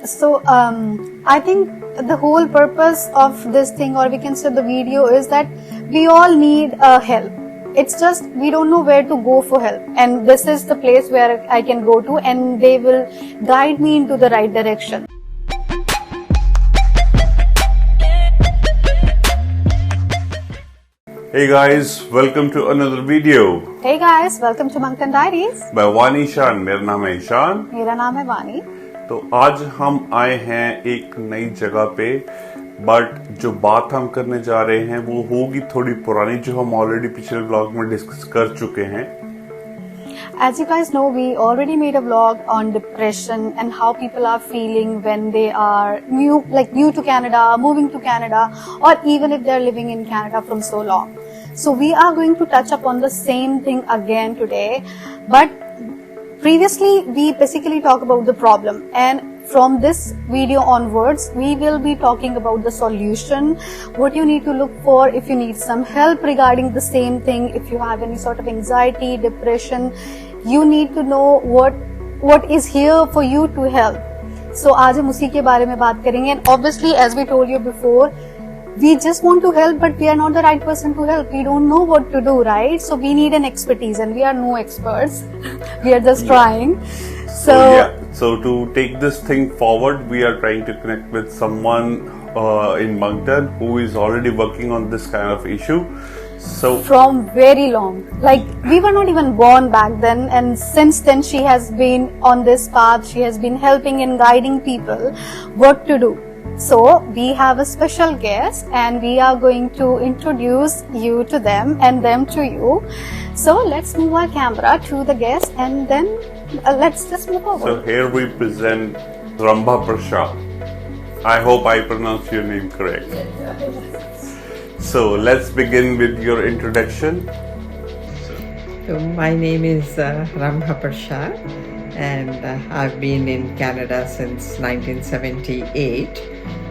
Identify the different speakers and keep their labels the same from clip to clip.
Speaker 1: I think the whole purpose of this thing, or we can say the video, is that we all need help. It's just we don't know where to go for help, and this is the place where I can go to, and they will guide me into the right direction.
Speaker 2: Hey guys, welcome to another video.
Speaker 1: Hey guys, welcome to Moncton Diaries.
Speaker 2: by वानीशान. मेरा नाम है ईशान.
Speaker 1: मेरा नाम है वानी.
Speaker 2: तो आज हम आए हैं एक नई जगह पे, बट जो बात हम करने जा रहे हैं वो होगी थोड़ी पुरानी, जो हम ऑलरेडी पिछले व्लॉग में डिस्कस कर चुके हैं.
Speaker 1: As you guys know, we already made a vlog on depression and how people are feeling when they are new to Canada, moving to Canada, or even if they're living in Canada from so long. So we are going to touch upon the same thing again today, but previously we basically talk about the problem, and from this video onwards we will be talking about the solution, what you need to look for if you need some help regarding the same thing. If you have any sort of anxiety, depression, you need to know what is here for you to help. So आज हम उसी के बारे में बात करेंगे, and obviously as we told you before, we just want to help, but we are not the right person to help. We don't know what to do, right? So we need an expertise, and we are no experts. We are just trying.
Speaker 2: So to take this thing forward, we are trying to connect with someone in Moncton who is already working on this kind of issue. So
Speaker 1: from very long, like we were not even born back then, and since then she has been on this path. She has been helping and guiding people what to do. So we have a special guest, and we are going to introduce you to them and them to you. So let's move our camera to the guest, and then let's just move forward.
Speaker 2: So here we present Rambha Prashad. I hope I pronounced your name correct. So let's begin with your introduction.
Speaker 3: So my name is Rambha Prashad, and I've been in Canada since 1978.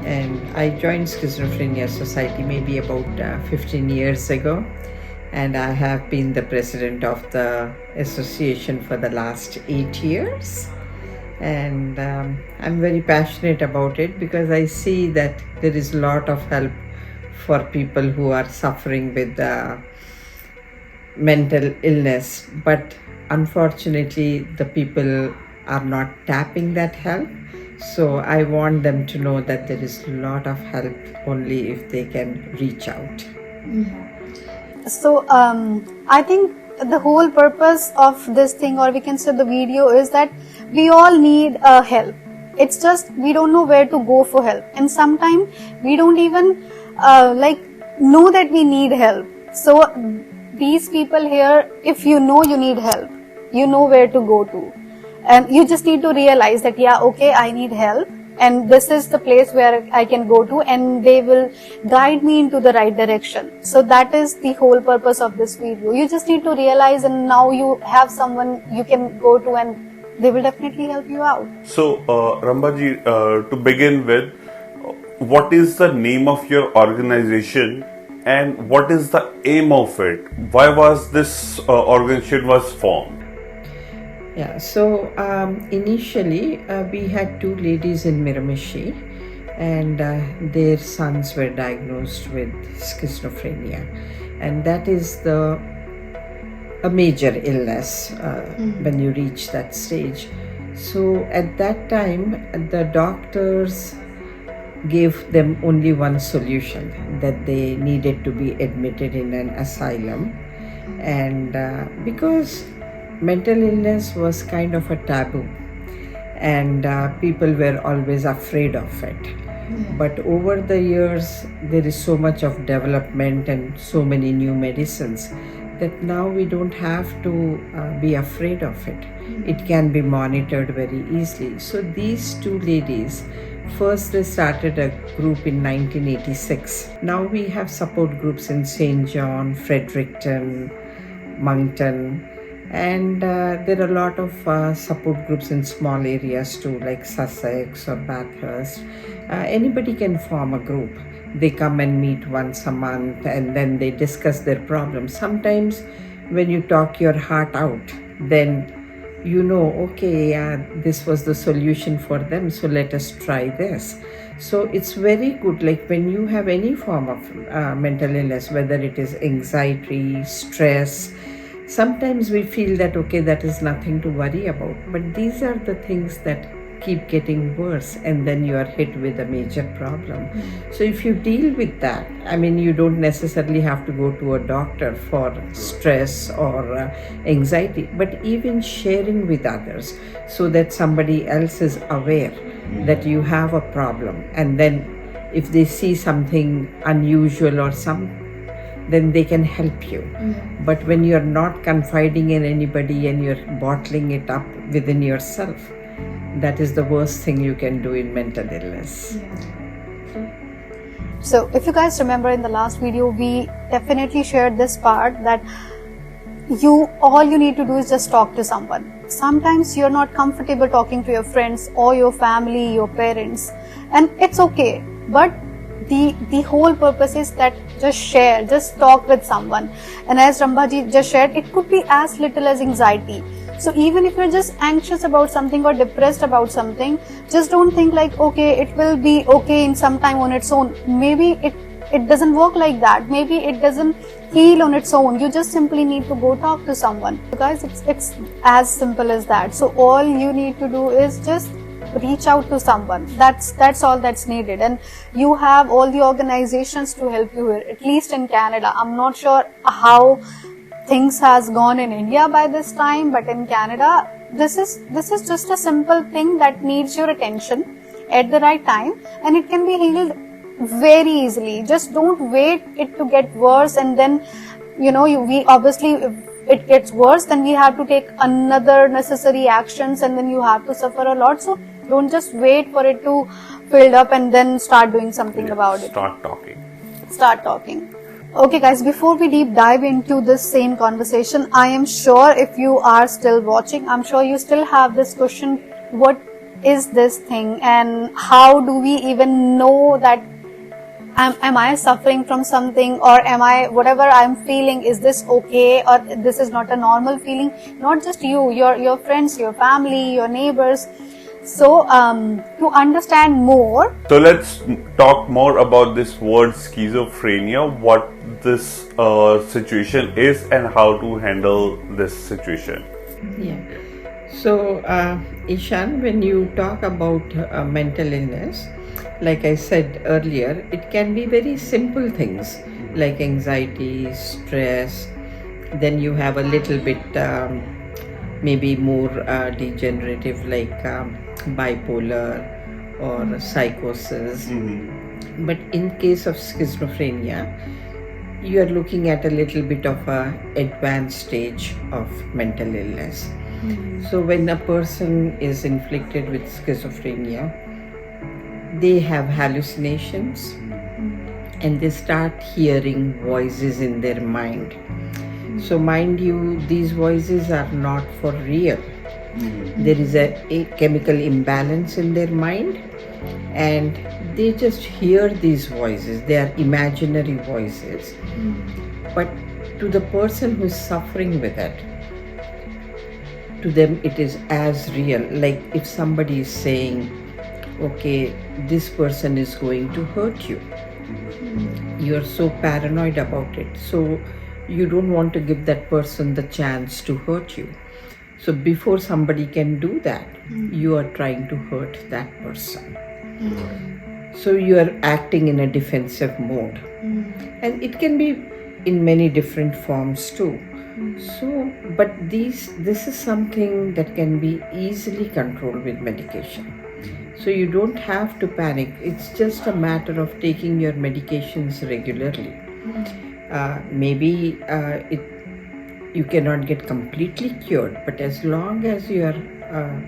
Speaker 3: And I joined Schizophrenia Society maybe about 15 years ago, and I have been the president of the association for the last 8 years. And I'm very passionate about it because I see that there is a lot of help for people who are suffering with mental illness, but unfortunately the people are not tapping that help. So I want them to know that there is a lot of help only if they can reach out.
Speaker 1: So I think the whole purpose of this thing, or we can say the video, is that we all need help. It's just we don't know where to go for help, and sometimes we don't even know that we need help. So these people here, if you know you need help, you know where to go to. And you just need to realize that, yeah, okay, I need help, and this is the place where I can go to, and they will guide me into the right direction. So that is the whole purpose of this video. You just need to realize, and now you have someone you can go to, and they will definitely help you out.
Speaker 2: So Rambha ji, to begin with, what is the name of your organization and what is the aim of it? Why was this organization was formed?
Speaker 3: Yeah, so initially we had two ladies in Miramichi, and their sons were diagnosed with schizophrenia, and that is a major illness when you reach that stage. So at that time the doctors gave them only one solution, that they needed to be admitted in an asylum, and because mental illness was kind of a taboo, and people were always afraid of it. But over the years there is so much of development and so many new medicines that now we don't have to be afraid of it. It can be monitored very easily. So these two ladies, first they started a group in 1986. Now we have support groups in St. John, Fredericton, Moncton, and there are a lot of support groups in small areas too, like Sussex or Bathurst. Anybody can form a group. They come and meet once a month, and then they discuss their problems. Sometimes when you talk your heart out, then you know, okay, yeah, this was the solution for them, so let us try this. So it's very good, like when you have any form of mental illness, whether it is anxiety, stress, sometimes we feel that, okay, that is nothing to worry about, but these are the things that keep getting worse, and then you are hit with a major problem. So if you deal with that, I mean, you don't necessarily have to go to a doctor for stress or anxiety, but even sharing with others so that somebody else is aware that you have a problem, and then if they see something unusual or then they can help you. But when you're not confiding in anybody and you're bottling it up within yourself, that is the worst thing you can do in mental illness.
Speaker 1: So if you guys remember in the last video, we definitely shared this part that all you need to do is just talk to someone. Sometimes you're not comfortable talking to your friends or your family, your parents, and it's okay. But the whole purpose is that just talk with someone. And as Rambhaji just shared, it could be as little as anxiety. So even if you're just anxious about something or depressed about something, just don't think like, okay, it will be okay in some time on its own. Maybe it doesn't work like that. Maybe it doesn't heal on its own. You just simply need to go talk to someone. So guys, it's as simple as that. So all you need to do is just reach out to someone. That's all that's needed. And you have all the organizations to help you here, at least in Canada. I'm not sure how things has gone in India by this time, but in Canada, this is just a simple thing that needs your attention at the right time, and it can be healed very easily. Just don't wait it to get worse, and then we obviously, if it gets worse, then we have to take another necessary actions, and then you have to suffer a lot. So don't just wait for it to build up and then start doing something about it. Start talking. Okay guys, before we deep dive into this same conversation, I am sure if you are still watching, I'm sure you still have this question, what is this thing, and how do we even know that am I suffering from something, or whatever I'm feeling, is this okay, or this is not a normal feeling? Not just you, your friends, your family, your neighbors. So to understand more,
Speaker 2: so let's talk more about this word schizophrenia, what this situation is and how to handle this situation.
Speaker 3: Yeah. So Ishan, when you talk about mental illness, like I said earlier, it can be very simple things like anxiety, stress. Then you have a little bit maybe more degenerative, like bipolar or psychosis. But in case of schizophrenia, you are looking at a little bit of a advanced stage of mental illness. So when a person is inflicted with schizophrenia, they have hallucinations and they start hearing voices in their mind. So mind you, these voices are not for real. There is a chemical imbalance in their mind, and they just hear these voices. They are imaginary voices. But to the person who is suffering with it, to them it is as real. Like if somebody is saying, okay, this person is going to hurt you. You are so paranoid about it. So you don't want to give that person the chance to hurt you. So before somebody can do that, you are trying to hurt that person. So you are acting in a defensive mode. And it can be in many different forms too. So, but this is something that can be easily controlled with medication. So you don't have to panic. It's just a matter of taking your medications regularly. Maybe you cannot get completely cured, but as long as you are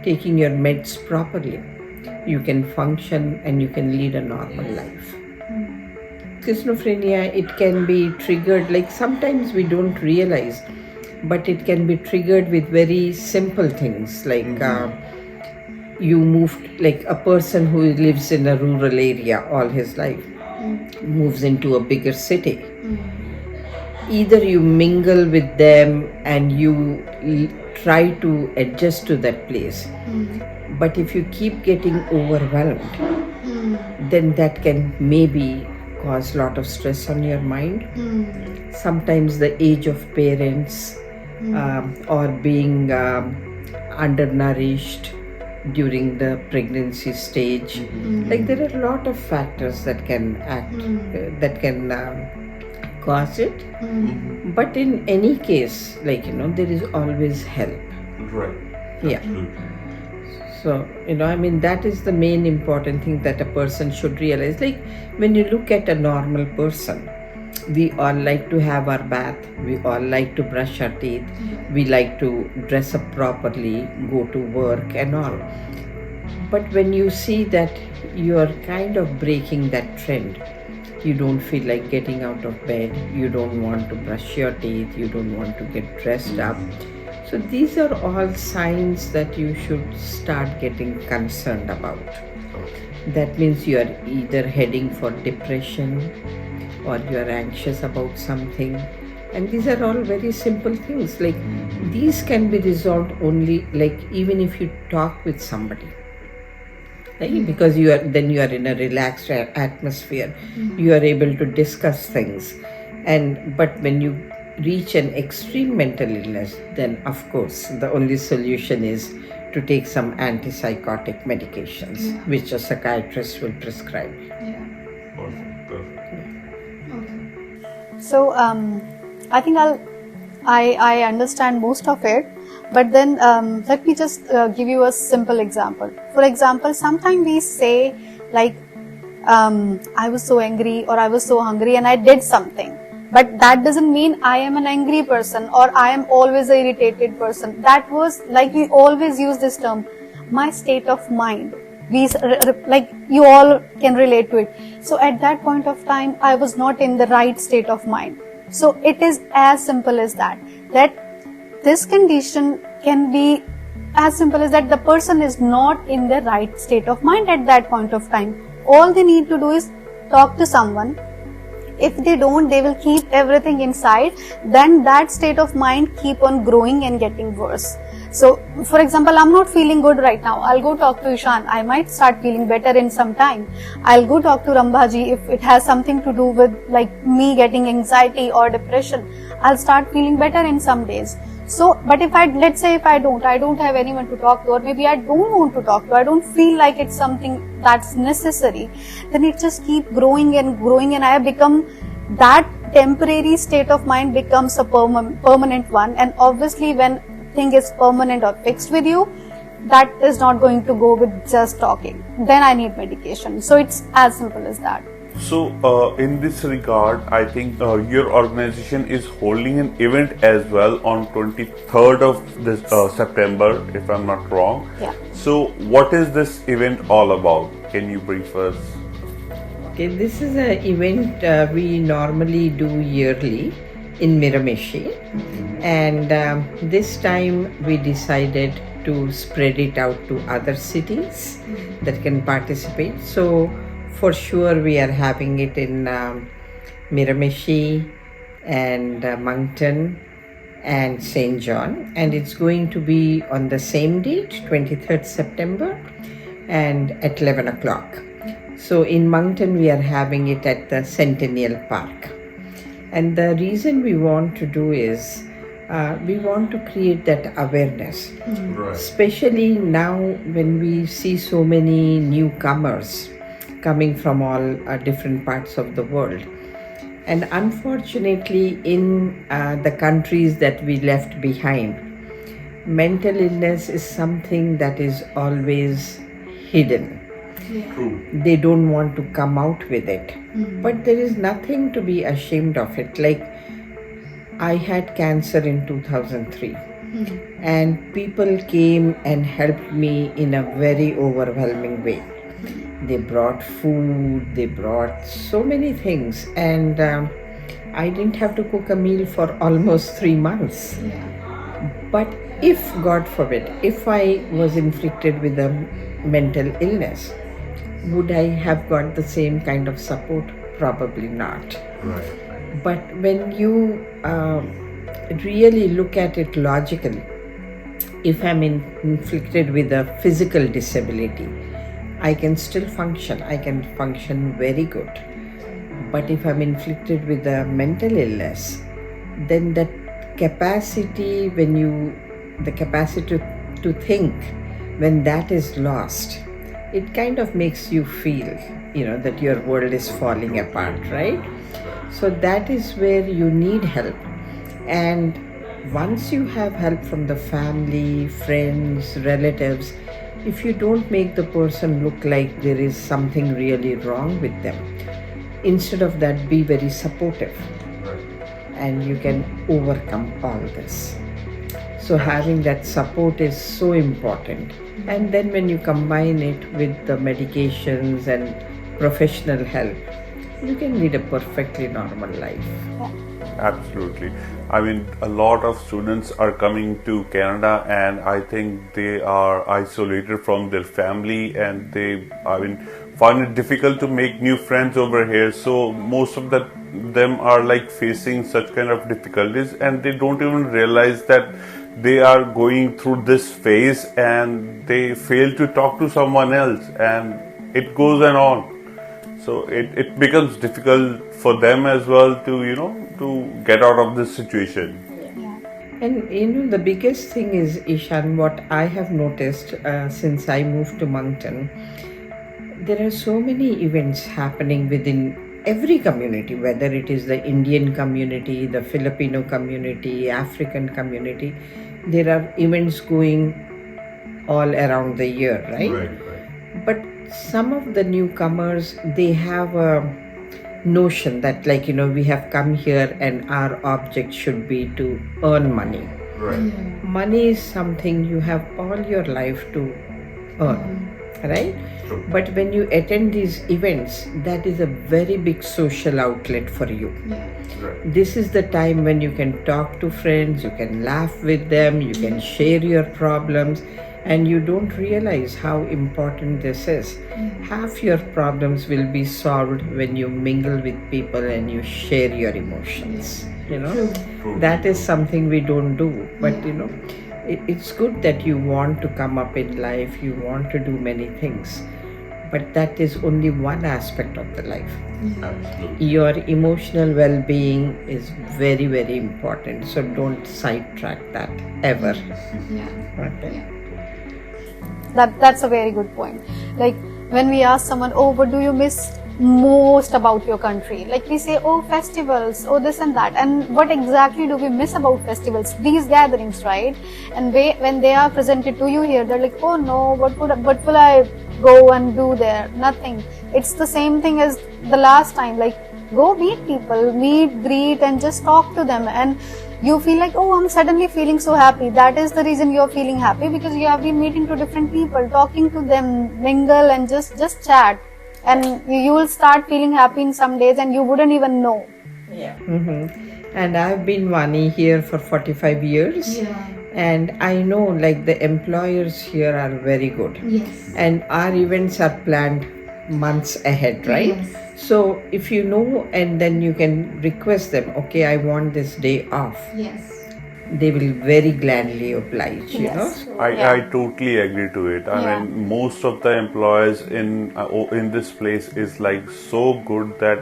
Speaker 3: taking your meds properly, you can function and you can lead a normal life. Schizophrenia, it can be triggered, like sometimes we don't realize, but it can be triggered with very simple things, like you moved, like a person who lives in a rural area all his life moves into a bigger city. Either you mingle with them and you try to adjust to that place. But if you keep getting overwhelmed, then that can maybe cause a lot of stress on your mind. Sometimes the age of parents or being undernourished during the pregnancy stage, like there are a lot of factors that can cause it. But in any case, like there is always help.
Speaker 2: Right.
Speaker 3: Yeah.
Speaker 2: Absolutely.
Speaker 3: So, I mean, that is the main important thing that a person should realize. Like, when you look at a normal person, we all like to have our bath, we all like to brush our teeth, we like to dress up properly, go to work and all. But when you see that you are kind of breaking that trend, you don't feel like getting out of bed, you don't want to brush your teeth, you don't want to get dressed up. So these are all signs that you should start getting concerned about. That means you are either heading for depression or you are anxious about something. And these are all very simple things. Like these can be resolved only like even if you talk with somebody. Like, because you are in a relaxed atmosphere, you are able to discuss things. But when you reach an extreme mental illness, then of course the only solution is to take some antipsychotic medications, which a psychiatrist will prescribe.
Speaker 2: Perfect.
Speaker 1: So I think I understand most of it, but then let me just give you a simple example. For example, sometimes we say like I was so angry or I was so hungry and I did something. But that doesn't mean I am an angry person or I am always an irritated person. That was like we always use this term, my state of mind. Like you all can relate to it. So at that point of time, I was not in the right state of mind. So it is as simple as that. That this condition can be as simple as that the person is not in the right state of mind at that point of time. All they need to do is talk to someone. If they don't, they will keep everything inside. Then that state of mind keep on growing and getting worse. So, for example, I'm not feeling good right now. I'll go talk to Ishan. I might start feeling better in some time. I'll go talk to Rambhaji if it has something to do with like me getting anxiety or depression. I'll start feeling better in some days. So, but let's say if I don't have anyone to talk to, or maybe I don't want to talk to, I don't feel like it's something that's necessary, then it just keep growing and I become, that temporary state of mind becomes a permanent one. And obviously when thing is permanent or fixed with you, that is not going to go with just talking. Then I need medication. So it's as simple as that.
Speaker 2: So, in this regard, I think your organization is holding an event as well on 23rd of this September, if I'm not wrong.
Speaker 1: Yeah.
Speaker 2: So, what is this event all about? Can you brief us?
Speaker 3: Okay, this is an event we normally do yearly in Miramichi, and this time we decided to spread it out to other cities that can participate. So for sure we are having it in Miramichi and Moncton and St. John, and it's going to be on the same date, 23rd September, and at 11 o'clock. So in Moncton we are having it at the Centennial Park. And the reason we want to do is we want to create that awareness,
Speaker 2: Right.
Speaker 3: especially now when we see so many newcomers coming from all different parts of the world. And unfortunately, in the countries that we left behind, mental illness is something that is always hidden.
Speaker 2: True.
Speaker 3: They don't want to come out with it. But there is nothing to be ashamed of it. Like, I had cancer in 2003, and people came and helped me in a very overwhelming way. They brought food, they brought so many things, and I didn't have to cook a meal for almost 3 months. But if, God forbid, if I was inflicted with a mental illness, would I have got the same kind of support? Probably not.
Speaker 2: Right.
Speaker 3: But when you really look at it logically, if I'm inflicted with a physical disability, I can still function. I can function very good. But if I'm inflicted with a mental illness, then that capacity, the capacity to think, when that is lost, it kind of makes you feel, that your world is falling apart, right? So that is where you need help. And once you have help from the family, friends, relatives, if you don't make the person look like there is something really wrong with them, instead of that, be very supportive, and you can overcome all this. So having that support is so important. And then when you combine it with the medications and professional help, you can lead a perfectly normal life.
Speaker 2: Absolutely. I mean, a lot of students are coming to Canada, and I think they are isolated from their family, and they, find it difficult to make new friends over here. So most of them are like facing such kind of difficulties, and they don't even realize that they are going through this phase, and they fail to talk to someone else, and it goes on. So it becomes difficult for them as well to get out of this situation.
Speaker 3: And the biggest thing is, Ishan, what I have noticed since I moved to Moncton, there are so many events happening within every community, whether it is the Indian community, the Filipino community, African community. There are events going all around the year, right?
Speaker 2: Right.
Speaker 3: But some of the newcomers, they have a notion that we have come here and our object should be to earn money.
Speaker 2: Right.
Speaker 3: Money is something you have all your life to earn, right?
Speaker 2: True.
Speaker 3: But when you attend these events, that is a very big social outlet for you.
Speaker 2: Right.
Speaker 3: This is the time when you can talk to friends, you can laugh with them, you can share your problems, and you don't realize how important this is. Half your problems will be solved when you mingle with people and you share your emotions.
Speaker 2: True.
Speaker 3: That is something we don't do. But it's good that you want to come up in life, you want to do many things. But that is only one aspect of the life.
Speaker 2: Absolutely.
Speaker 3: Your emotional well-being is very, very important. So don't sidetrack that ever. Okay.
Speaker 1: That's a very good point. Like when we ask someone, oh, what do you miss most about your country? Like we say, oh, festivals, oh, this and that. And what exactly do we miss about festivals? These gatherings, right? And when they are presented to you here, they're like, oh no, what will I go and do there? Nothing. It's the same thing as the last time. Like go meet people, meet, greet, and just talk to them. And you feel like, oh, I'm suddenly feeling so happy. That is the reason you're feeling happy, because you have been meeting to different people, talking to them, mingle, and just chat. And you will start feeling happy in some days, and you wouldn't even know.
Speaker 3: Yeah. Mm-hmm. And I've been Vani here for 45 years.
Speaker 4: Yeah.
Speaker 3: And I know like the employers here are very good.
Speaker 4: Yes.
Speaker 3: And our events are planned months ahead, right?
Speaker 4: Yes.
Speaker 3: So if you know, and then you can request them, okay, I want this day off.
Speaker 4: Yes.
Speaker 3: They will very gladly oblige,
Speaker 1: Yes.
Speaker 2: I totally agree to it. I mean, most of the employers in this place is like so good that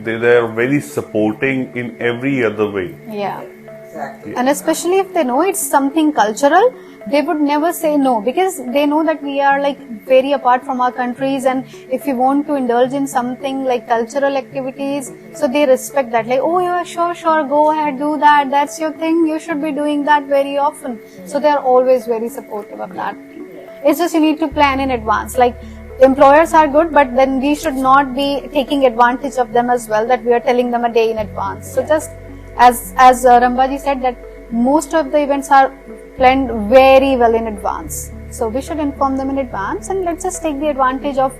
Speaker 2: they are very supporting in every other way.
Speaker 1: Yeah.
Speaker 3: Exactly.
Speaker 1: And especially if they know it's something cultural, they would never say no, because they know that we are like very apart from our countries, and if you want to indulge in something like cultural activities, so they respect that, like, oh yeah, sure, go ahead, do that, that's your thing, you should be doing that very often. So they are always very supportive of that thing. It's just you need to plan in advance. Like employers are good, but then we should not be taking advantage of them as well, that we are telling them a day in advance. So just as Rambaji said, that most of the events are planned very well in advance. So we should inform them in advance, and let's just take the advantage of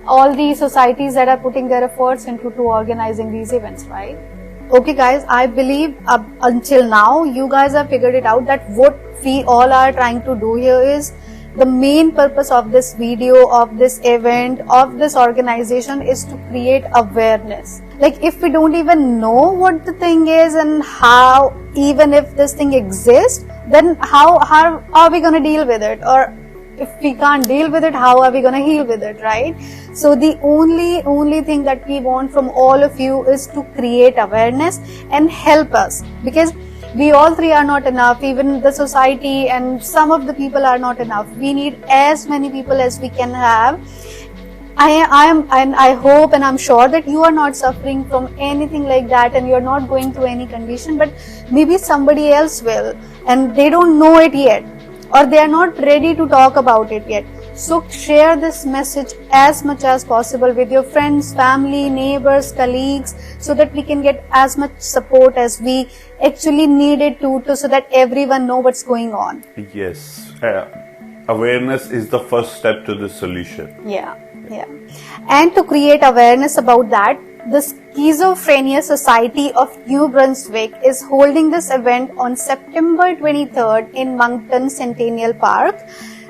Speaker 1: all the societies that are putting their efforts into organizing these events, right? Okay guys, I believe up until now you guys have figured it out that what we all are trying to do here is the main purpose of this video, of this event, of this organization is to create awareness. Like if we don't even know what the thing is and how, even if this thing exists, then how are we going to deal with it? Or if we can't deal with it, how are we going to heal with it, right? So the only thing that we want from all of you is to create awareness and help us, because we all three are not enough. Even the society and some of the people are not enough. We need as many people as we can have. I hope and I'm sure that you are not suffering from anything like that and you're not going through any condition, but maybe somebody else will and they don't know it yet, or they are not ready to talk about it yet. So share this message as much as possible with your friends, family, neighbors, colleagues, so that we can get as much support as we actually need it to so that everyone know what's going on.
Speaker 2: Yes. Awareness is the first step to the solution.
Speaker 1: Yeah. And to create awareness about that, the Schizophrenia Society of New Brunswick is holding this event on September 23rd in Moncton, Centennial Park.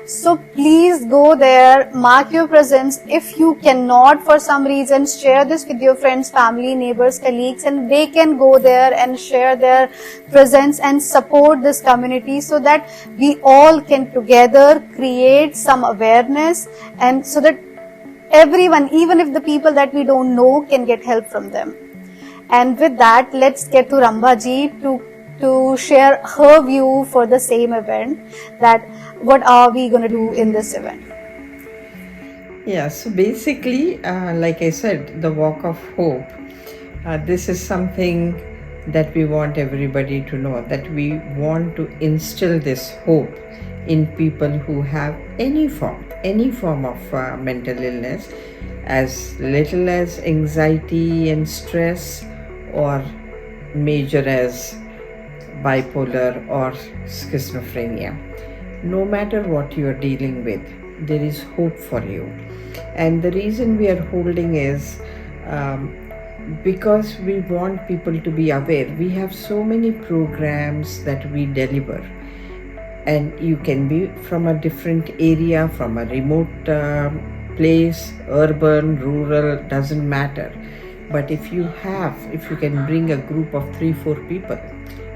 Speaker 1: So please go there, mark your presence. If you cannot for some reason, share this with your friends, family, neighbors, colleagues, and they can go there and share their presence and support this community so that we all can together create some awareness, and so that everyone, even if the people that we don't know, can get help from them. And with that, let's get to Rambaji to share her view for the same event, that what are we going to do in this event.
Speaker 3: Yeah, so basically, like I said, the Walk of Hope, this is something that we want everybody to know, that we want to instill this hope in people who have any form of mental illness, as little as anxiety and stress, or major as bipolar or schizophrenia. No matter what you are dealing with, there is hope for you. And the reason we are holding is because we want people to be aware. We have so many programs that we deliver, and you can be from a different area, from a remote place, urban, rural, doesn't matter. But if you can bring a group of 3-4 people,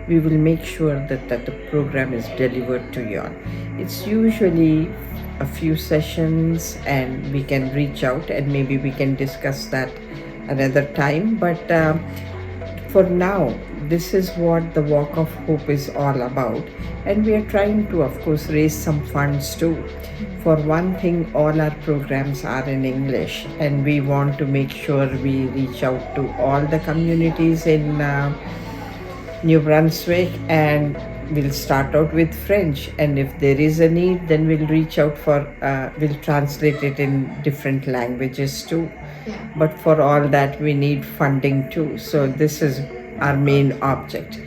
Speaker 3: we will make sure that the program is delivered to you all. It's usually a few sessions, and we can reach out and maybe we can discuss that another time. But for now, this is what the Walk of Hope is all about. And we are trying to, of course, raise some funds too. For one thing, all our programs are in English, and we want to make sure we reach out to all the communities in New Brunswick, and we'll start out with French, and if there is a need, then we'll reach out for we'll translate it in different languages too. But for all that, we need funding too. So this is our main object.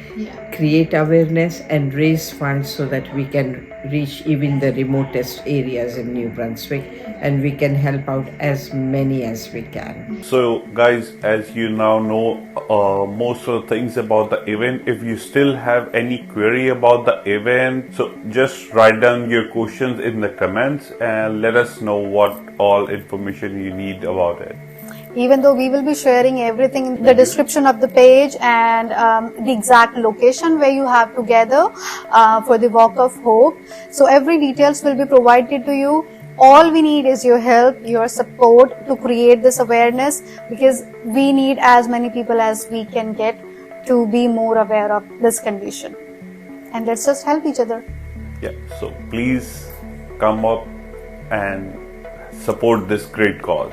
Speaker 3: Create awareness and raise funds so that we can reach even the remotest areas in New Brunswick, and we can help out as many as we can.
Speaker 2: So guys, as you now know most of the things about the event, if you still have any query about the event, so just write down your questions in the comments and let us know what all information you need about it.
Speaker 1: Even though we will be sharing everything in the description of the page and the exact location where you have to gather for the Walk of Hope. So every details will be provided to you. All we need is your help, your support to create this awareness, because we need as many people as we can get to be more aware of this condition. And let's just help each other.
Speaker 2: Yeah, so please come up and support this great cause.